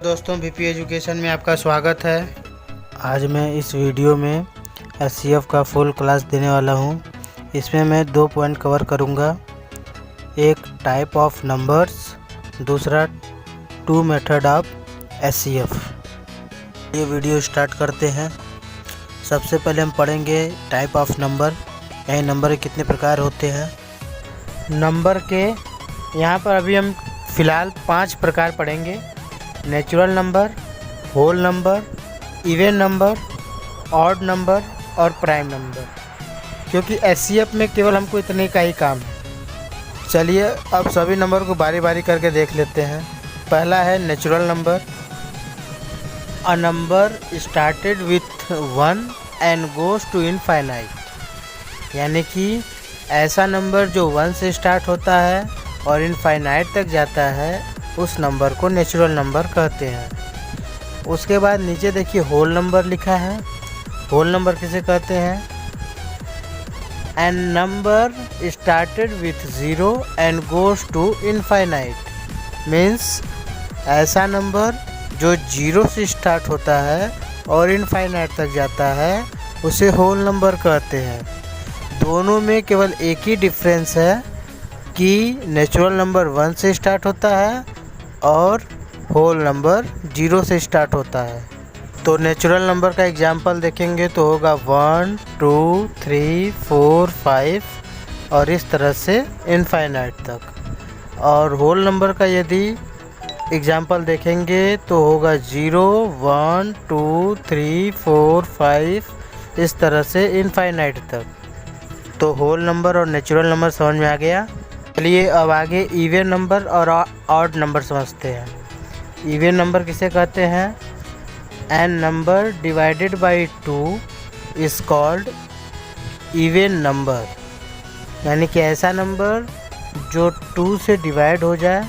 दोस्तों VP education में आपका स्वागत है। आज मैं इस वीडियो में SCF का फुल क्लास देने वाला हूं। इसमें मैं 2 पॉइंट कवर करूंगा। एक टाइप ऑफ नंबर्स, दूसरा 2 मेथड ऑफ SCF। ये वीडियो स्टार्ट करते हैं। सबसे पहले हम पढ़ेंगे टाइप ऑफ नंबर, यानी नंबर के कितने प्रकार होते हैं। नंबर के यहाँ पर अभी हम फ़िलहाल 5 प्रकार पढ़ेंगे। Natural number, whole number, even number, odd number और प्राइम नंबर, क्योंकि SCF में केवल हमको इतने का ही काम है। चलिए अब सभी नंबर को बारी बारी करके देख लेते हैं। पहला है natural number. A number started with 1 and goes to infinite, यानी कि ऐसा नंबर जो 1 से स्टार्ट होता है और इनफाइनाइट तक जाता है, उस नंबर को नेचुरल नंबर कहते हैं। उसके बाद नीचे देखिए होल नंबर लिखा है। होल नंबर किसे कहते हैं? An number started with 0 and goes to infinite, means ऐसा नंबर जो 0 से स्टार्ट होता है और इनफाइनाइट तक जाता है, उसे होल नंबर कहते हैं। दोनों में केवल एक ही डिफरेंस है कि नेचुरल नंबर 1 से स्टार्ट होता है और होल नंबर 0 से स्टार्ट होता है। तो नेचुरल नंबर का एग्जाम्पल देखेंगे तो होगा 1, 2, 3, 4, 5 और इस तरह से इनफाइनाइट तक। और होल नंबर का यदि एग्जाम्पल देखेंगे तो होगा 0, 1, 2, 3, 4, 5 इस तरह से इनफाइनाइट तक। तो होल नंबर और नेचुरल नंबर समझ में आ गया। चलिए अब आगे इवन नंबर और ऑड नंबर समझते हैं। इवन नंबर किसे कहते हैं? An number divided by 2 is called even number, यानी कि ऐसा नंबर जो 2 से डिवाइड हो जाए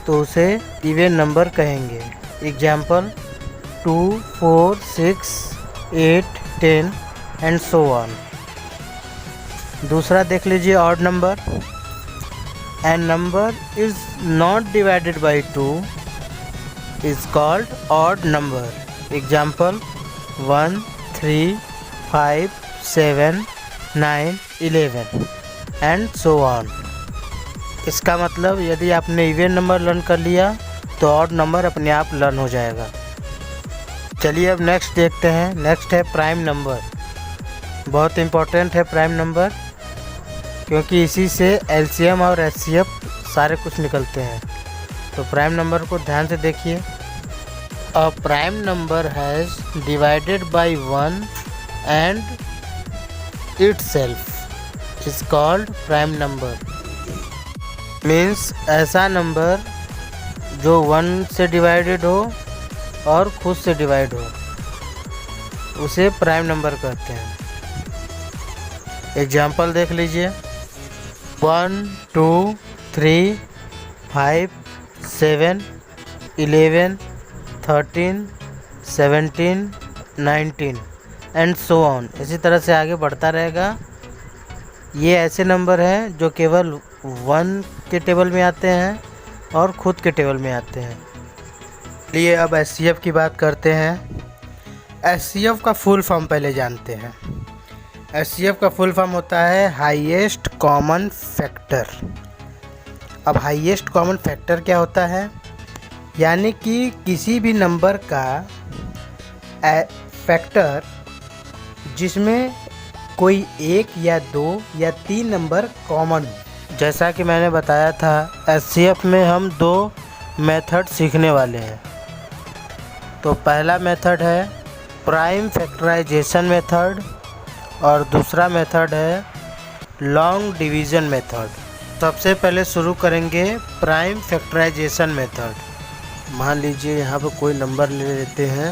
तो उसे इवन नंबर कहेंगे। Example 2, 4, 6, 8, 10 and so on. दूसरा देख लीजिए odd number. An number is not divided by 2 is called odd number. Example 1, 3, 5, 7, 9, 11 and so on. इसका मतलब यदि आपने इवन नंबर लर्न कर लिया तो ऑड नंबर अपने आप लर्न हो जाएगा। चलिए अब नेक्स्ट देखते हैं। नेक्स्ट है प्राइम नंबर। बहुत इम्पोर्टेंट है प्राइम नंबर, क्योंकि इसी से LCM और SCF सारे कुछ निकलते हैं। तो प्राइम नंबर को ध्यान से देखिए। A prime number has divided by 1 and itself is called prime number. Means ऐसा नंबर जो 1 से डिवाइडेड हो और खुद से डिवाइड हो, उसे प्राइम नंबर कहते हैं। एग्जाम्पल देख लीजिए 1, 2, 3, 5, 7, 11, 13, 17, 19 एंड सो ऑन। इसी तरह से आगे बढ़ता रहेगा। ये ऐसे नंबर हैं जो केवल 1 के टेबल में आते हैं और खुद के टेबल में आते हैं। चलिए अब SCF की बात करते हैं। SCF का फुल फॉर्म पहले जानते हैं। SCF का फुल फॉर्म होता है हाईएस्ट कॉमन फैक्टर। अब हाईएस्ट कॉमन फैक्टर क्या होता है? यानी कि किसी भी नंबर का फैक्टर जिसमें कोई 1 या 2 या 3 नंबर कॉमन हो। जैसा कि मैंने बताया था, SCF में हम 2 मेथड सीखने वाले हैं। तो पहला मेथड है प्राइम फैक्टराइजेशन मेथड और दूसरा मेथड है लॉन्ग डिवीज़न मेथड। सबसे पहले शुरू करेंगे प्राइम फैक्टराइजेशन मेथड। मान लीजिए यहाँ पर कोई नंबर ले लेते हैं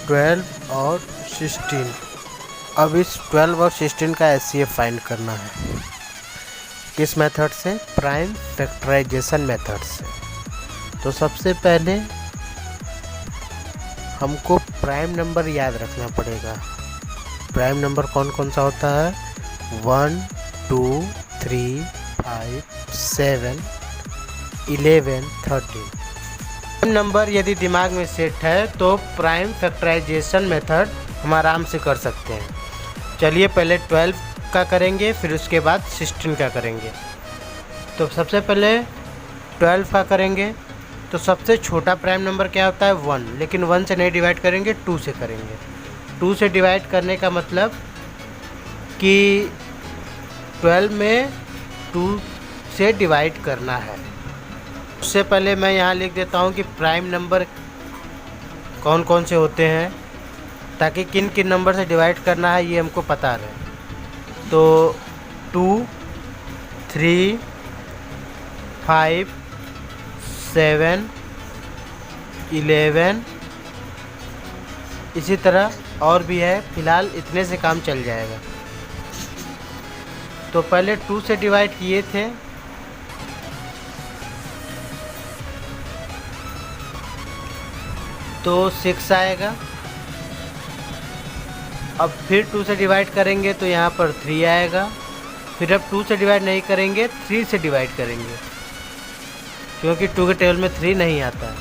12 और 16। अब इस 12 और 16 का SCF फाइंड करना है। किस मेथड से? प्राइम फैक्टराइजेशन मेथड से। तो सबसे पहले हमको प्राइम नंबर याद रखना पड़ेगा। प्राइम नंबर कौन कौन सा होता है? 1, 2, 3, 5, 7, 11, 13। नंबर यदि दिमाग में सेट है तो प्राइम फैक्टराइजेशन मेथड हम आराम से कर सकते हैं। चलिए पहले 12 का करेंगे, फिर उसके बाद 16 का करेंगे। तो सबसे पहले 12 का करेंगे। तो सबसे छोटा प्राइम नंबर क्या होता है 1, लेकिन 1 से नहीं डिवाइड करेंगे, 2 से करेंगे। 2 से डिवाइड करने का मतलब कि 12 में 2 से डिवाइड करना है। उससे पहले मैं यहाँ लिख देता हूँ कि प्राइम नंबर कौन कौन से होते हैं, ताकि किन किन नंबर से डिवाइड करना है ये हमको पता रहे। तो 2, 3, 5, 7, 11, इसी तरह और भी है। फ़िलहाल इतने से काम चल जाएगा। तो पहले 2 से डिवाइड किए थे, तो 6 आएगा। अब फिर 2 से डिवाइड करेंगे तो यहाँ पर 3 आएगा। फिर अब 2 से डिवाइड नहीं करेंगे, 3 से डिवाइड करेंगे, क्योंकि 2 के टेबल में 3 नहीं आता है।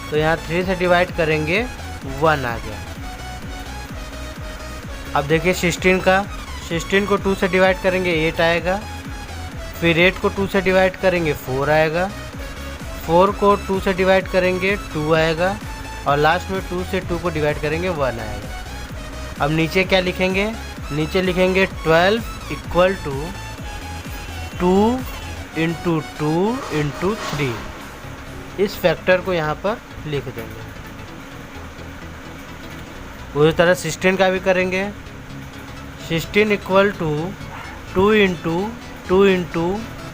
तो यहाँ 3 से डिवाइड करेंगे, 1 आ गया। अब देखिए 16 का, 16 को 2 से डिवाइड करेंगे, 8 आएगा। फिर 8 को 2 से डिवाइड करेंगे, 4 आएगा। 4 को 2 से डिवाइड करेंगे, 2 आएगा। और लास्ट में 2 से 2 को डिवाइड करेंगे, 1 आएगा। अब नीचे क्या लिखेंगे, नीचे लिखेंगे 12 इक्वल टू 2 इंटू 2 इंटू 3। इस फैक्टर को यहाँ पर लिख देंगे। उसी तरह 16 का भी करेंगे। 16 equal to 2 into 2 into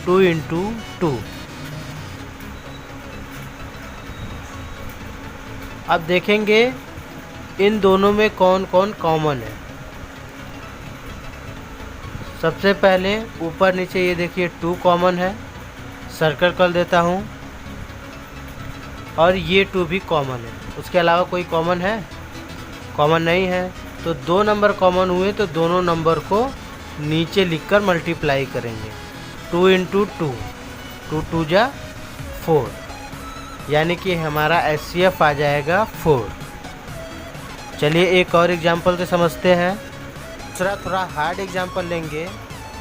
2 into 2। अब देखेंगे इन दोनों में कौन कौन कॉमन है। सबसे पहले ऊपर नीचे ये देखिए 2 कॉमन है, सर्कल कर देता हूँ। और ये 2 भी कॉमन है। उसके अलावा कोई कॉमन है? कॉमन नहीं है। तो 2 नंबर कॉमन हुए तो दोनों नंबर को नीचे लिखकर मल्टीप्लाई करेंगे। 2 इंटू 2, 2 2 जा 4, यानी कि हमारा HCF आ जाएगा 4। चलिए एक और एग्जाम्पल से समझते हैं। दूसरा थोड़ा हार्ड एग्जाम्पल लेंगे।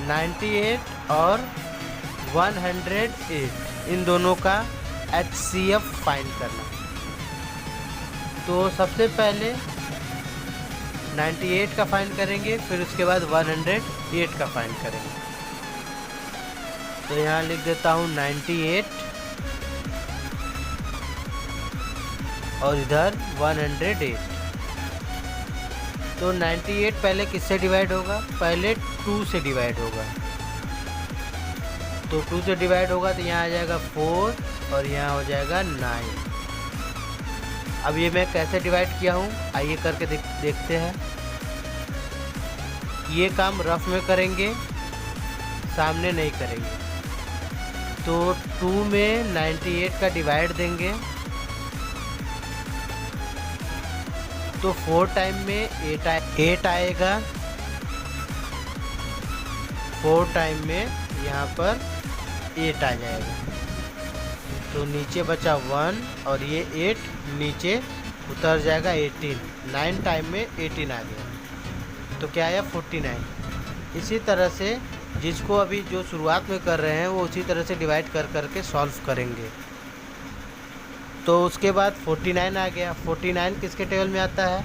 98 और 108, इन दोनों का HCF फाइंड करना। तो सबसे पहले 98 का फाइंड करेंगे, फिर उसके बाद 108 का फाइंड करेंगे। तो यहाँ लिख देता हूँ 98 और इधर 108। तो 98 पहले किससे डिवाइड होगा? पहले 2 से डिवाइड होगा। तो 2 से डिवाइड होगा तो यहाँ आ जाएगा 4 और यहाँ हो जाएगा 9। अब ये मैं कैसे डिवाइड किया हूँ आइए करके देखते हैं। ये काम रफ में करेंगे, सामने नहीं करेंगे। तो 2 में 98 का डिवाइड देंगे, तो 4 टाइम में 8 आएगा। 4 टाइम में यहाँ पर 8 आ जाएगा। तो नीचे बचा 1 और ये 8 नीचे उतर जाएगा 18। 9 टाइम में 18 आ गया। तो क्या आया 49। इसी तरह से जिसको अभी जो शुरुआत में कर रहे हैं वो उसी तरह से डिवाइड कर करके सॉल्व करेंगे। तो उसके बाद 49 आ गया। 49 किसके टेबल में आता है?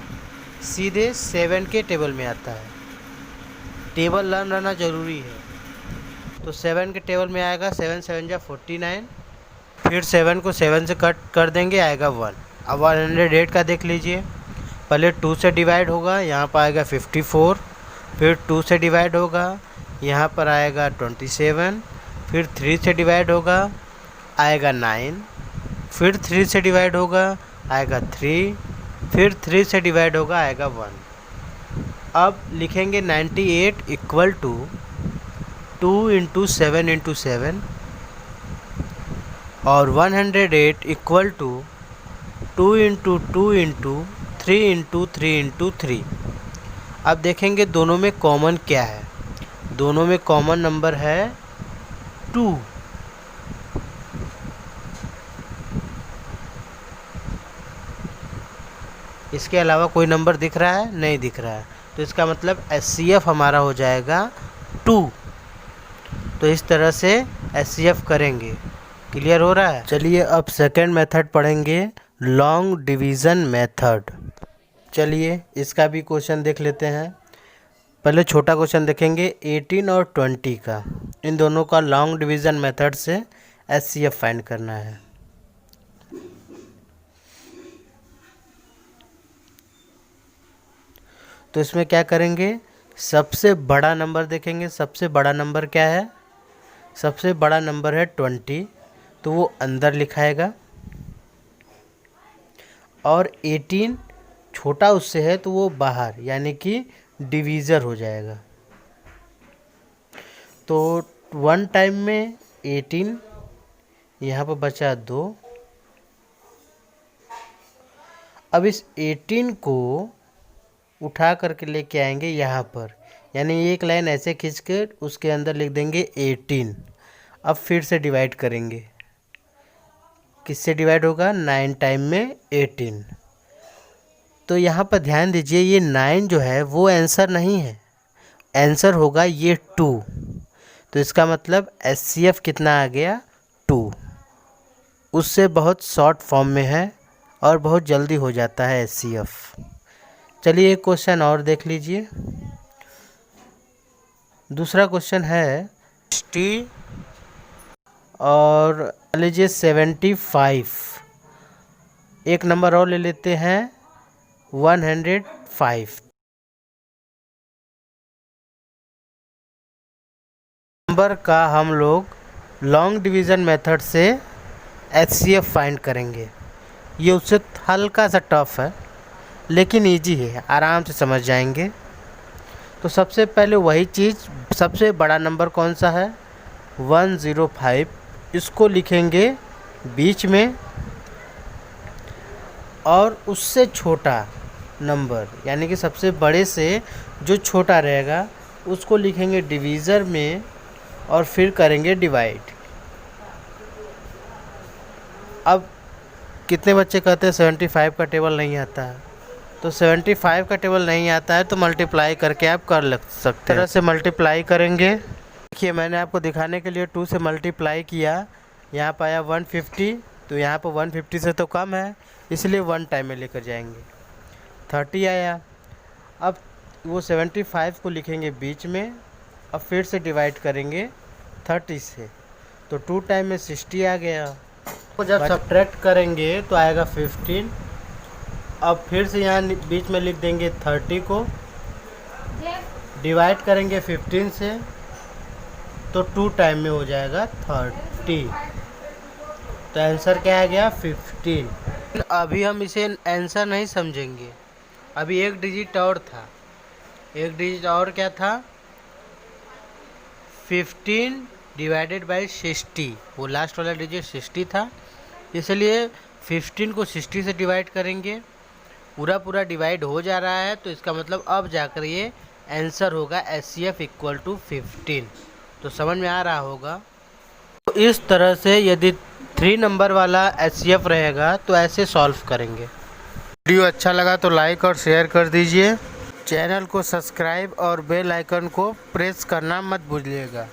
सीधे 7 के टेबल में आता है। टेबल लर्न रहना ज़रूरी है। तो 7 के टेबल में आएगा 7 7 जा 49। फिर 7 को 7 से कट कर देंगे, आएगा 1। अब 108 का देख लीजिए। पहले 2 से डिवाइड होगा, यहाँ पर आएगा 54। फिर 2 से डिवाइड होगा, यहाँ पर आएगा 27। फिर 3 से डिवाइड होगा, आएगा 9। फिर 3 से डिवाइड होगा, आएगा 3। फिर 3 से डिवाइड होगा, आएगा 1। अब लिखेंगे 98 इक्वल टू 2 इंटू 7 इंटू 7 और 108 equal to 2 into 2 into 3 into 3 into 3। अब देखेंगे दोनों में कॉमन क्या है। दोनों में कॉमन नंबर है 2। इसके अलावा कोई नंबर दिख रहा है? नहीं दिख रहा है, तो इसका मतलब HCF हमारा हो जाएगा 2। तो इस तरह से HCF करेंगे। क्लियर हो रहा है? चलिए अब सेकंड मेथड पढ़ेंगे, लॉन्ग डिवीज़न मेथड। चलिए इसका भी क्वेश्चन देख लेते हैं। पहले छोटा क्वेश्चन देखेंगे 18 और 20 का। इन दोनों का लॉन्ग डिवीज़न मेथड से HCF फाइंड करना है। तो इसमें क्या करेंगे, सबसे बड़ा नंबर देखेंगे। सबसे बड़ा नंबर क्या है? सबसे बड़ा नंबर है 20, तो वो अंदर लिखाएगा। और 18 छोटा उससे है तो वो बाहर, यानी कि डिवीज़र हो जाएगा। तो 1 टाइम में 18, यहाँ पर बचा 2। अब इस 18 को उठा करके लेके आएंगे यहाँ पर, यानी एक लाइन ऐसे खींच कर उसके अंदर लिख देंगे 18। अब फिर से डिवाइड करेंगे। किससे डिवाइड होगा? 9 टाइम में 18। तो यहाँ पर ध्यान दीजिए, ये 9 जो है वो आंसर नहीं है, आंसर होगा ये 2। तो इसका मतलब HCF कितना आ गया? 2। उससे बहुत शॉर्ट फॉर्म में है और बहुत जल्दी हो जाता है HCF। चलिए एक क्वेश्चन और देख लीजिए। दूसरा क्वेश्चन है 60 और लीजिए 75। एक नंबर और ले लेते हैं 105। नंबर का हम लोग लॉन्ग डिवीज़न मेथड से HCF फाइंड करेंगे। ये उससे हल्का सा टफ है लेकिन इजी है, आराम से समझ जाएंगे। तो सबसे पहले वही चीज़, सबसे बड़ा नंबर कौन सा है? 105। इसको लिखेंगे बीच में, और उससे छोटा नंबर यानी कि सबसे बड़े से जो छोटा रहेगा उसको लिखेंगे डिवीज़र में और फिर करेंगे डिवाइड। अब कितने बच्चे कहते हैं 75 का टेबल नहीं आता है? तो 75 का टेबल नहीं आता है तो मल्टीप्लाई करके आप कर सकते हैं। तरह से मल्टीप्लाई करेंगे। देखिए मैंने आपको दिखाने के लिए 2 से मल्टीप्लाई किया, यहाँ पर आया 150, तो यहाँ पर 150 से तो कम है इसलिए 1 टाइम में लेकर जाएंगे। 30 आया। अब वो 75 को लिखेंगे बीच में और फिर से डिवाइड करेंगे 30 से, तो 2 टाइम में 60 आ गया। तो जब सब्ट्रैक्ट करेंगे तो आएगा 15। अब फिर से यहाँ बीच में लिख देंगे 30 को, डिवाइड करेंगे 15 से, तो 2 टाइम में हो जाएगा 30। तो आंसर क्या आ गया? 15। अभी हम इसे आंसर नहीं समझेंगे, अभी एक डिजिट और था। एक डिजिट और क्या था? 15 डिवाइडेड बाई 60, वो लास्ट वाला डिजिट 60 था, इसलिए 15 को 60 से डिवाइड करेंगे। पूरा डिवाइड हो जा रहा है, तो इसका मतलब अब जाकर ये आंसर होगा HCF इक्वल टू 15। तो समझ में आ रहा होगा। तो इस तरह से यदि 3 नंबर वाला HCF रहेगा तो ऐसे सॉल्व करेंगे। वीडियो अच्छा लगा तो लाइक और शेयर कर दीजिए। चैनल को सब्सक्राइब और बेल आइकन को प्रेस करना मत भूलिएगा।